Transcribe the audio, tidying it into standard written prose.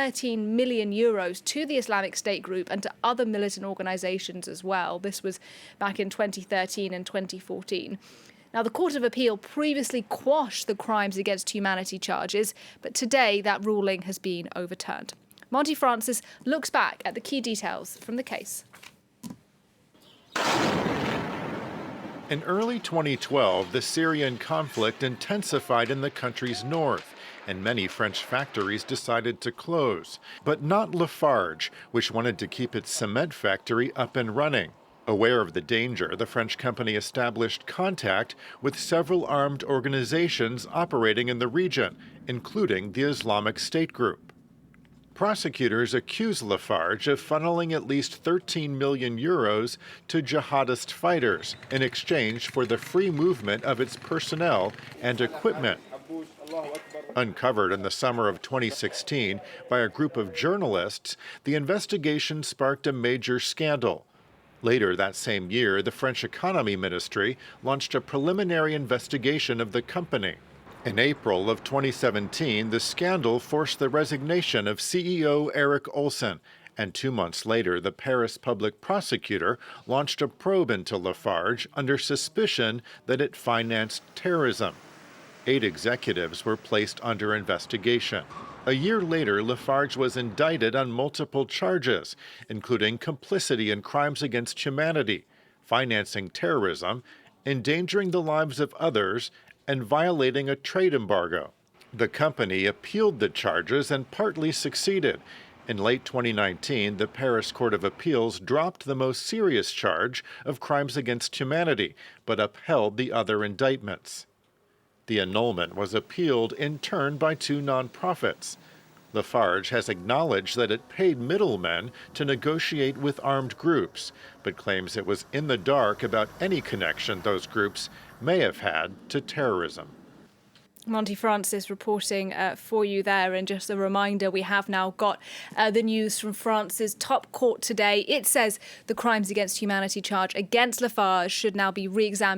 13 million euros to the Islamic State group and to other militant organisations as well. This was back in 2013 and 2014. Now, the Court of Appeal previously quashed the crimes against humanity charges, but today that ruling has been overturned. Monty Francis looks back at the key details from the case. In early 2012, the Syrian conflict intensified in the country's north, and many French factories decided to close. But not Lafarge, which wanted to keep its cement factory up and running. Aware of the danger, the French company established contact with several armed organizations operating in the region, including the Islamic State group. Prosecutors accuse Lafarge of funneling at least 13 million euros to jihadist fighters in exchange for the free movement of its personnel and equipment. Uncovered in the summer of 2016 by a group of journalists, the investigation sparked a major scandal. Later that same year, the French Economy Ministry launched a preliminary investigation of the company. In April of 2017, the scandal forced the resignation of CEO Eric Olsen, and 2 months later, the Paris public prosecutor launched a probe into Lafarge under suspicion that it financed terrorism. 8 executives were placed under investigation. A year later, Lafarge was indicted on multiple charges, including complicity in crimes against humanity, financing terrorism, endangering the lives of others, and violating a trade embargo. The company appealed the charges and partly succeeded. In late 2019, the Paris Court of Appeals dropped the most serious charge of crimes against humanity, but upheld the other indictments. The annulment was appealed in turn by 2 nonprofits. Lafarge has acknowledged that it paid middlemen to negotiate with armed groups, but claims it was in the dark about any connection those groups may have had to terrorism. Monty Francis reporting for you there. And just a reminder, we have now got the news from France's top court today. It says the crimes against humanity charge against Lafarge should now be re-examined